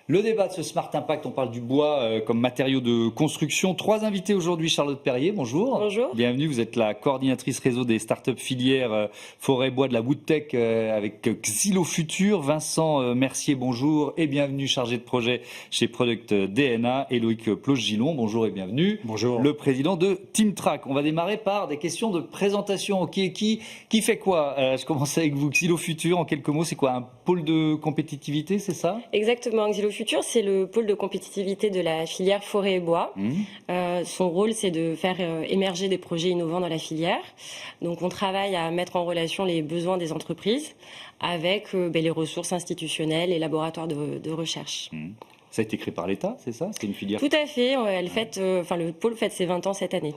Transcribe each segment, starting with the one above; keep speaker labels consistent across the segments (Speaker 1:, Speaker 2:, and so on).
Speaker 1: Le débat de ce Smart Impact, on parle du bois comme matériau de construction. 3 invités aujourd'hui, Charlotte Perrier, bonjour.
Speaker 2: Bonjour.
Speaker 1: Bienvenue, vous êtes la coordinatrice réseau des startups filières forêt bois de la Woodtech avec Xylofutur. Vincent Mercier, bonjour et bienvenue, chargé de projet chez Product DNA. Et Loïc Ploche-Gillon, bonjour et bienvenue.
Speaker 3: Bonjour.
Speaker 1: Le président de TeamTrack. On va démarrer par des questions de présentation. Qui fait quoi Je commence avec vous. Xylofutur, en quelques mots, c'est quoi? Un pôle de compétitivité, c'est ça?
Speaker 2: Exactement. Xylofutur, c'est le pôle de compétitivité de la filière forêt et bois. Son rôle, c'est de faire émerger des projets innovants dans la filière. Donc, on travaille à mettre en relation les besoins des entreprises avec les ressources institutionnelles et laboratoires de recherche.
Speaker 1: Ça a été créé par l'État, c'est ça? C'est une filière?
Speaker 2: Tout à fait. Le pôle fête ses 20 ans cette année.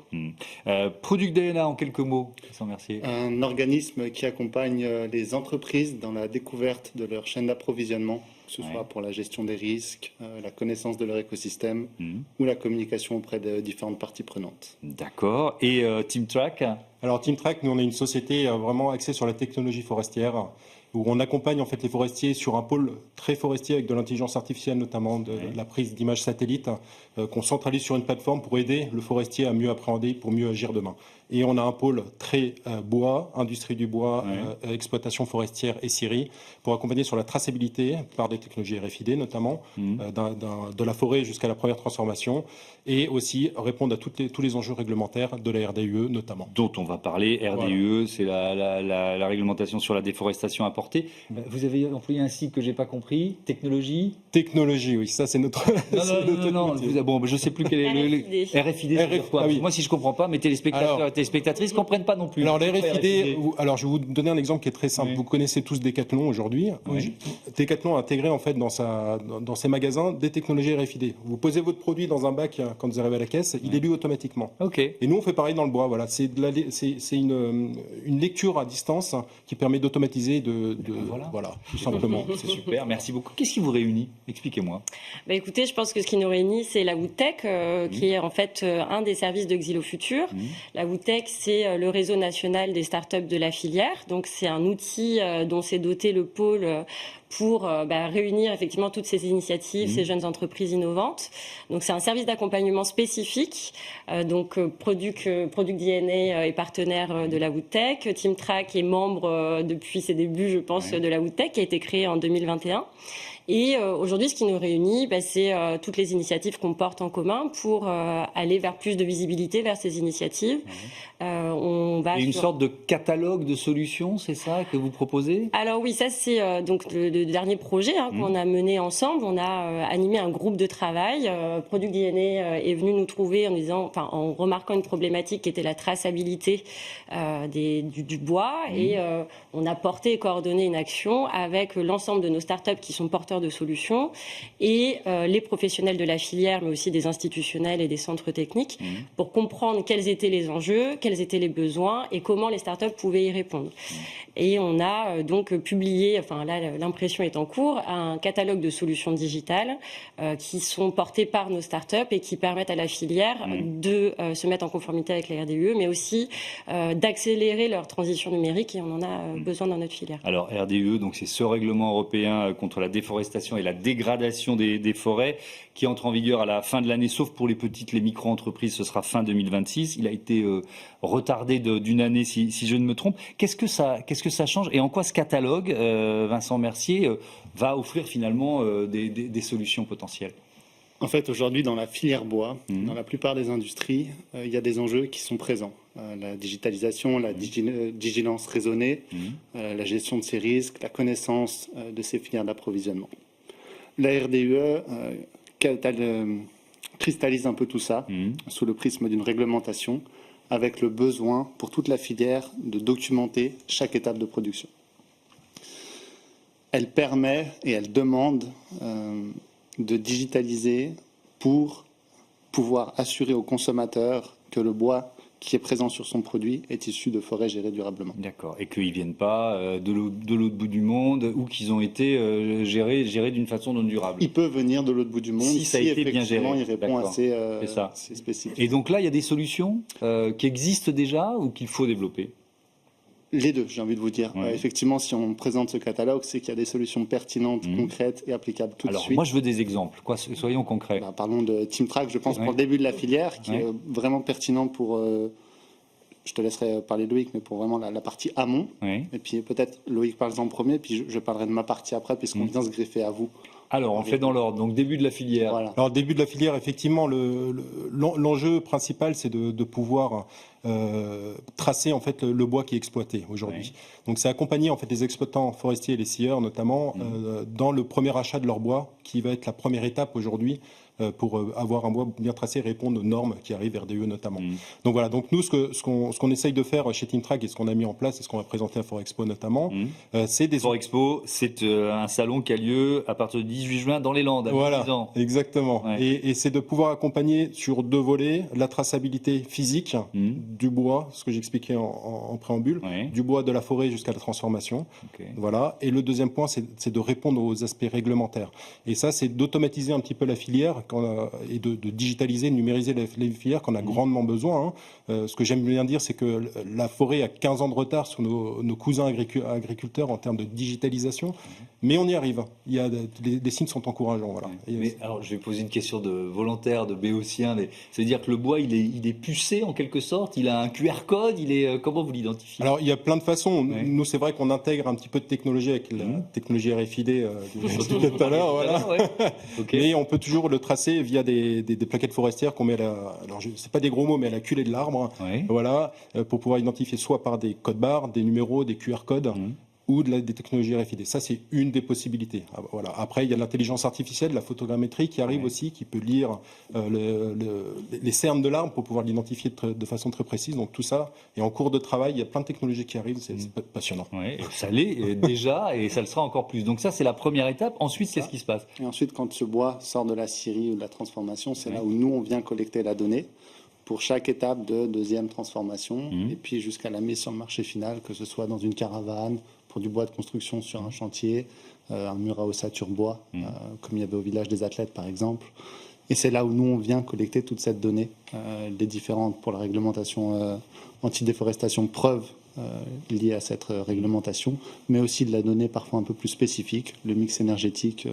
Speaker 1: Product DNA, en quelques mots, Vincent Mercier.
Speaker 4: Un organisme qui accompagne les entreprises dans la découverte de leur chaîne d'approvisionnement, que ce soit pour la gestion des risques, la connaissance de leur écosystème ou la communication auprès de différentes parties prenantes.
Speaker 1: D'accord. Et TeamTrack?
Speaker 3: Alors TeamTrack, nous on est une société vraiment axée sur la technologie forestière, où on accompagne en fait les forestiers sur un pôle très forestier avec de l'intelligence artificielle, notamment de la prise d'images satellites, qu'on centralise sur une plateforme pour aider le forestier à mieux appréhender, pour mieux agir demain. Et on a un pôle très bois, industrie du bois, exploitation forestière et scierie, pour accompagner sur la traçabilité par des technologies RFID notamment, de la forêt jusqu'à la première transformation, et aussi répondre à tous les enjeux réglementaires de la RDUE notamment.
Speaker 1: Dont on va parler, RDUE, voilà. C'est la réglementation sur la déforestation apportée. Vous avez employé un cycle que je n'ai pas compris, technologie?
Speaker 3: Technologie, oui, ça c'est notre...
Speaker 1: Non, bon, je ne sais plus quel est le... RFID, c'est quoi? Moi si je ne comprends pas, mes téléspectateurs et téléspectatrices ne comprennent pas non plus.
Speaker 3: Alors les RFID, alors je vais vous donner un exemple qui est très simple. Vous connaissez tous Decathlon aujourd'hui. Decathlon a intégré en fait dans ses magasins des technologies RFID. Vous posez votre produit dans un bac quand vous arrivez à la caisse, il est lu automatiquement. Et nous on fait pareil dans le bois. Voilà, c'est une lecture à distance qui permet d'automatiser, voilà, tout simplement.
Speaker 1: C'est super, merci beaucoup. Qu'est-ce qui vous réunit? Expliquez-moi.
Speaker 2: Écoutez, je pense que ce qui nous réunit, c'est la Woodtech, qui est en fait un des services de Xylofutur. La Woodtech, c'est le réseau national des startups de la filière. Donc, c'est un outil dont s'est doté le pôle pour réunir effectivement toutes ces initiatives, ces jeunes entreprises innovantes. Donc, c'est un service d'accompagnement spécifique. Product DNA est partenaire de la Woodtech. TeamTrack est membre depuis ses débuts, je pense, de la Woodtech, qui a été créée en 2021. Et aujourd'hui, ce qui nous réunit, c'est toutes les initiatives qu'on porte en commun pour aller vers plus de visibilité vers ces initiatives.
Speaker 1: Une sorte de catalogue de solutions, c'est ça que vous proposez? Alors
Speaker 2: oui, ça c'est donc le dernier projet qu'on a mené ensemble. On a animé un groupe de travail. Product DNA est venu nous trouver en remarquant une problématique qui était la traçabilité du bois, et on a porté et coordonné une action avec l'ensemble de nos startups qui sont porteurs de solutions et les professionnels de la filière, mais aussi des institutionnels et des centres techniques, pour comprendre quels étaient les enjeux, quels étaient les besoins et comment les startups pouvaient y répondre. Et on a donc publié, l'impression est en cours, un catalogue de solutions digitales qui sont portées par nos startups et qui permettent à la filière de se mettre en conformité avec la RDUE, mais aussi d'accélérer leur transition numérique, et on en a besoin dans notre filière.
Speaker 1: Alors RDUE, donc c'est ce règlement européen contre la déforestation et la dégradation des forêts qui entre en vigueur à la fin de l'année, sauf pour les petites, les micro-entreprises, ce sera fin 2026. Il a été retardé d'une année, si je ne me trompe. Qu'est-ce que ça change et en quoi ce catalogue, Vincent Mercier, va offrir finalement des solutions potentielles?
Speaker 4: En fait, aujourd'hui, dans la filière bois, dans la plupart des industries, il y a des enjeux qui sont présents. La digitalisation, la vigilance raisonnée, la gestion de ces risques, la connaissance de ces filières d'approvisionnement. La RDUE cristallise un peu tout ça sous le prisme d'une réglementation, avec le besoin pour toute la filière de documenter chaque étape de production. Elle permet et elle demande de digitaliser pour pouvoir assurer aux consommateurs que le bois qui est présent sur son produit est issu de forêts gérées durablement.
Speaker 1: D'accord, et qu'ils ne viennent pas de l'autre bout du monde ou qu'ils ont été gérés d'une façon non durable.
Speaker 4: Il peut venir de l'autre bout du monde
Speaker 1: si ça a été bien géré.
Speaker 4: Il répond à ces spécifiques.
Speaker 1: Et donc là, il y a des solutions qui existent déjà ou qu'il faut développer?
Speaker 4: Les deux, j'ai envie de vous dire.
Speaker 1: Ouais.
Speaker 4: Effectivement, si on présente ce catalogue, c'est qu'il y a des solutions pertinentes, concrètes et applicables tout de suite.
Speaker 1: Alors, moi, je veux des exemples. Soyons concrets.
Speaker 4: Parlons de TeamTrack, je pense, pour le début de la filière, qui est vraiment pertinent pour... je te laisserai parler Loïc, mais pour vraiment la partie amont.
Speaker 1: Oui.
Speaker 4: Et puis peut-être Loïc parle en premier, puis je parlerai de ma partie après, puisqu'on vient se greffer à vous.
Speaker 1: Alors, on fait dans l'ordre. Donc, début de la filière.
Speaker 4: Voilà.
Speaker 3: Alors, début de la filière, effectivement, l'enjeu principal, c'est de pouvoir tracer en fait le bois qui est exploité aujourd'hui. Donc, c'est accompagner en fait les exploitants forestiers et les scieurs, notamment, dans le premier achat de leur bois, qui va être la première étape aujourd'hui pour avoir un bois bien tracé et répondre aux normes qui arrivent, RDE notamment. Donc voilà, donc nous, ce qu'on essaye de faire chez TeamTrack et ce qu'on a mis en place et ce qu'on va présenter à Forexpo notamment, c'est des...
Speaker 1: Forexpo, c'est un salon qui a lieu à partir du 18 juin dans les Landes, à
Speaker 3: Voilà,
Speaker 1: 10 ans.
Speaker 3: exactement.
Speaker 1: Ouais.
Speaker 3: Et c'est de pouvoir accompagner sur 2 volets, la traçabilité physique du bois, ce que j'expliquais en préambule, du bois de la forêt jusqu'à la transformation.
Speaker 1: Okay.
Speaker 3: Voilà. Et le deuxième point, c'est de répondre aux aspects réglementaires. Et ça, c'est d'automatiser un petit peu la filière et de digitaliser, de numériser les filières qu'on a grandement besoin. Ce que j'aime bien dire, c'est que la forêt a 15 ans de retard sur nos cousins agriculteurs en termes de digitalisation, mais on y arrive. Les signes sont encourageants. Voilà.
Speaker 1: Mais alors, je vais poser une question de volontaire, de béotien. C'est-à-dire que le bois, il est pucé en quelque sorte. Il a un QR code. Comment vous l'identifiez?
Speaker 3: Alors, il y a plein de façons. Nous, c'est vrai qu'on intègre un petit peu de technologie avec la technologie RFID que je discutais tout à l'heure. Voilà. Okay. Mais on peut toujours le tracer via des plaquettes forestières qu'on met alors, c'est pas des gros mots, mais à la culée de l'arbre. Voilà, pour pouvoir identifier soit par des codes barres, des numéros, des QR codes. Ou des technologies RFID. Ça, c'est une des possibilités. Voilà. Après, il y a l'intelligence artificielle, la photogrammétrie qui arrive aussi, qui peut lire les cernes de l'arbre pour pouvoir l'identifier de façon très précise. Donc tout ça est en cours de travail. Il y a plein de technologies qui arrivent. C'est passionnant.
Speaker 1: Ouais, ça l'est déjà et ça le sera encore plus. Donc ça, c'est la première étape. Ensuite, qu'est-ce qui se passe?
Speaker 4: Et ensuite, quand ce bois sort de la scierie ou de la transformation, c'est là où nous, on vient collecter la donnée pour chaque étape de deuxième transformation et puis jusqu'à la mise sur le marché final, que ce soit dans une caravane, pour du bois de construction sur un chantier, un mur à ossature bois, comme il y avait au village des athlètes par exemple. Et c'est là où nous, on vient collecter toute cette donnée, les différentes pour la réglementation anti-déforestation preuves liées à cette réglementation, mais aussi de la donnée parfois un peu plus spécifique, le mix énergétique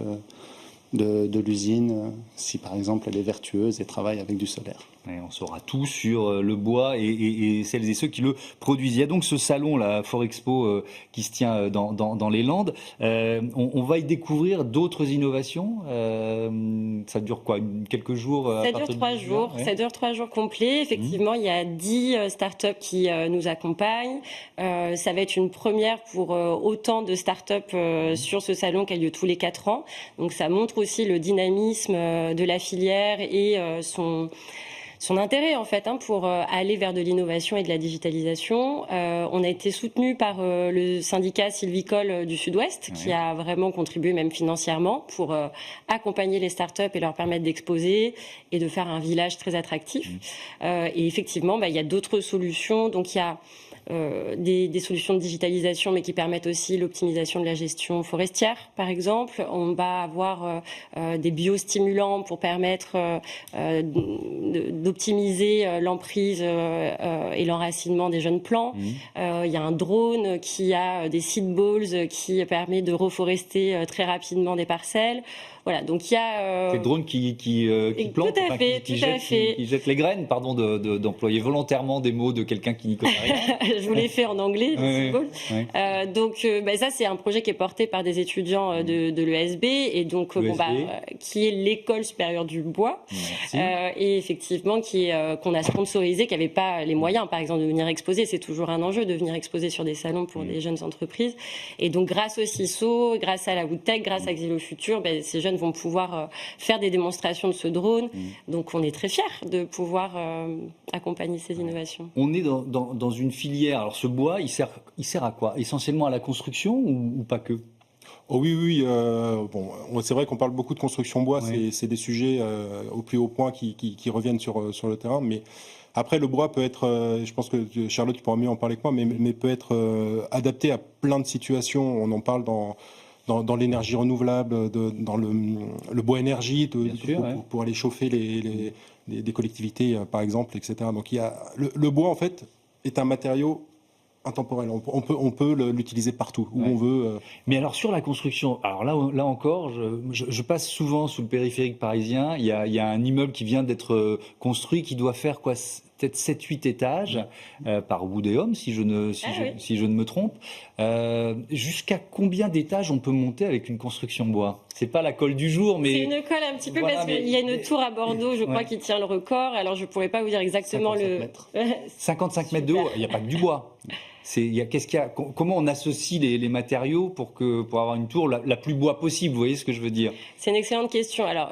Speaker 4: de l'usine, si par exemple elle est vertueuse et travaille avec du solaire.
Speaker 1: Et on saura tout sur le bois et celles et ceux qui le produisent. Il y a donc ce salon, la Forexpo, qui se tient dans les Landes. On va y découvrir d'autres innovations. Ça dure quoi, quelques jours?
Speaker 2: Ça dure 3 jours. Ça dure 3 jours complets. Effectivement, il y a 10 startups qui nous accompagnent. Ça va être une première pour autant de startups sur ce salon qui a lieu tous les 4 ans. Donc ça montre aussi le dynamisme de la filière et son intérêt en fait pour aller vers de l'innovation et de la digitalisation. On a été soutenu par le syndicat sylvicole du Sud-Ouest qui a vraiment contribué même financièrement pour accompagner les startups et leur permettre d'exposer et de faire un village très attractif. Et effectivement, il y a d'autres solutions. Donc il y a des solutions de digitalisation, mais qui permettent aussi l'optimisation de la gestion forestière, par exemple. On va avoir des biostimulants pour permettre d'optimiser l'emprise et l'enracinement des jeunes plants. Il y a un drone qui a des seed balls qui permet de reforester très rapidement des parcelles. Voilà, donc il y a...
Speaker 1: C'est le drone qui plante, qui jette les graines, pardon d'employer volontairement des mots de quelqu'un qui n'y connaît rien.
Speaker 2: Je vous l'ai fait en anglais, donc ça c'est un projet qui est porté par des étudiants de l'ESB, et donc qui est l'école supérieure du bois, et effectivement qu'on a sponsorisé, qui n'avait pas les moyens par exemple de venir exposer. C'est toujours un enjeu de venir exposer sur des salons pour des jeunes entreprises, et donc grâce au CISO, grâce à la Woodtech, grâce à Xylofuture, ces jeunes vont pouvoir faire des démonstrations de ce drone. Donc on est très fiers de pouvoir accompagner ces innovations.
Speaker 1: On est dans une filière. Alors ce bois, il sert à quoi? Essentiellement à la construction ou pas que?
Speaker 3: Oh oui. C'est vrai qu'on parle beaucoup de construction bois. C'est des sujets au plus haut point qui reviennent sur le terrain. Mais après, le bois peut être, je pense que Charlotte, tu pourras mieux en parler que moi, mais peut être adapté à plein de situations. On en parle dans l'énergie renouvelable, dans le bois énergie, pour aller chauffer des collectivités, par exemple, etc. Donc le bois, en fait, est un matériau intemporel. On peut l'utiliser partout, où on veut.
Speaker 1: Mais alors sur la construction, alors là encore, je passe souvent sous le périphérique parisien. Il y a un immeuble qui vient d'être construit qui doit faire quoi, peut-être 7-8 étages par Woodéum, si je ne me trompe. Jusqu'à combien d'étages on peut monter avec une construction bois ? C'est pas la colle du jour, mais...
Speaker 2: C'est une colle un petit peu, voilà, parce qu'il y a une tour à Bordeaux, je crois, qui tient le record. Alors, je ne pourrais pas vous dire exactement
Speaker 1: 55 mètres de haut, il n'y a pas que du bois. Comment on associe les matériaux pour avoir une tour la plus bois possible, vous voyez ce que je veux dire ?
Speaker 2: C'est une excellente question. Alors,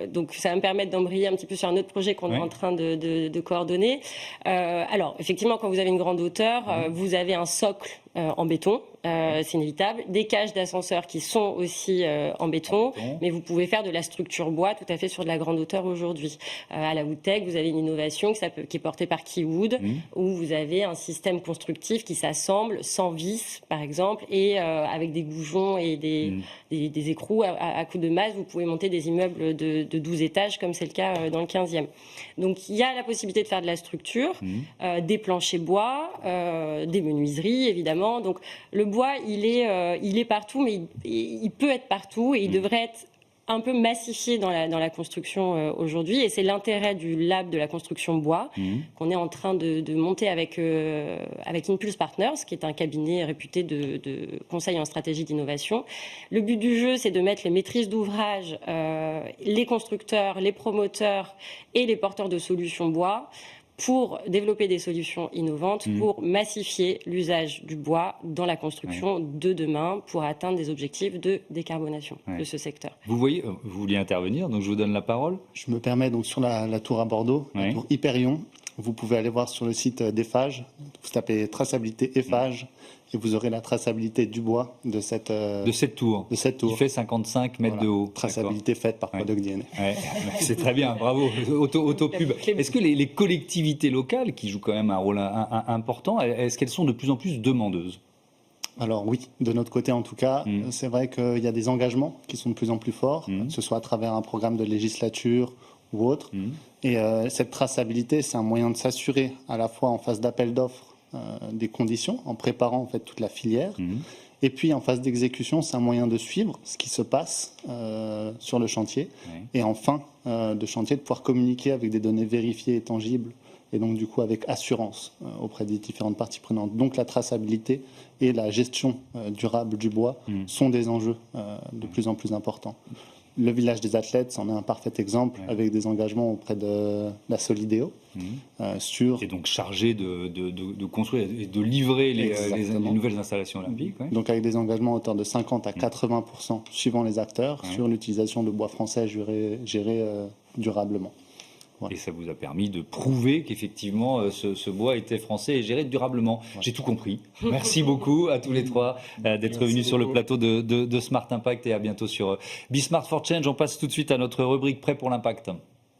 Speaker 2: donc ça va me permettre d'embrayer un petit peu sur un autre projet qu'on est en train de coordonner. Alors, effectivement, quand vous avez une grande hauteur, vous avez un socle en béton, c'est inévitable. Des cages d'ascenseurs qui sont aussi en béton, mais vous pouvez faire de la structure bois tout à fait sur de la grande hauteur aujourd'hui. À la Woodtech, vous avez une innovation qui est portée par Keywood, où vous avez un système constructif qui s'assemble sans vis, par exemple, et avec des goujons et des écrous à coups de masse, vous pouvez monter des immeubles de 12 étages, comme c'est le cas dans le 15e. Donc il y a la possibilité de faire de la structure, des planchers bois, des menuiseries, évidemment. Donc le bois, il est partout, mais il peut être partout et il devrait être un peu massifié dans la construction aujourd'hui. Et c'est l'intérêt du lab de la construction bois qu'on est en train de monter avec Impulse Partners, qui est un cabinet réputé de conseil en stratégie d'innovation. Le but du jeu, c'est de mettre les maîtrises d'ouvrage, les constructeurs, les promoteurs et les porteurs de solutions bois pour développer des solutions innovantes, pour massifier l'usage du bois dans la construction de demain, pour atteindre des objectifs de décarbonation de ce secteur.
Speaker 1: Vous vouliez intervenir, donc je vous donne la parole.
Speaker 4: Je me permets, donc sur la tour à Bordeaux, la tour Hyperion, vous pouvez aller voir sur le site d'Eiffage, vous tapez traçabilité Eiffage, et vous aurez la traçabilité du bois de cette tour.
Speaker 1: Qui fait 55 mètres de haut.
Speaker 4: Traçabilité faite par Product DNA.
Speaker 1: C'est très bien, bravo, auto-pub. Est-ce que les collectivités locales, qui jouent quand même un rôle important, est-ce qu'elles sont de plus en plus demandeuses ?
Speaker 4: Alors oui, de notre côté en tout cas, c'est vrai qu'il y a des engagements qui sont de plus en plus forts, que ce soit à travers un programme de législature ou autre. Et cette traçabilité, c'est un moyen de s'assurer à la fois en phase d'appel d'offres des conditions, en préparant en fait toute la filière. Et puis en phase d'exécution, c'est un moyen de suivre ce qui se passe sur le chantier. Et en fin de chantier, de pouvoir communiquer avec des données vérifiées et tangibles, et donc du coup avec assurance auprès des différentes parties prenantes. Donc la traçabilité et la gestion durable du bois sont des enjeux de plus en plus importants. Le village des athlètes, c'en est un parfait exemple, avec des engagements auprès de la Solideo.
Speaker 1: Et donc chargé de construire et de livrer les nouvelles installations olympiques.
Speaker 4: Donc avec des engagements à hauteur de 50 à 80% suivant les acteurs sur l'utilisation de bois français géré durablement.
Speaker 1: Et ça vous a permis de prouver qu'effectivement ce bois était français et géré durablement. J'ai tout compris. Merci beaucoup à tous les trois d'être venus sur le plateau de Smart Impact, et à bientôt sur Be Smart for Change. On passe tout de suite à notre rubrique Prêt pour l'impact.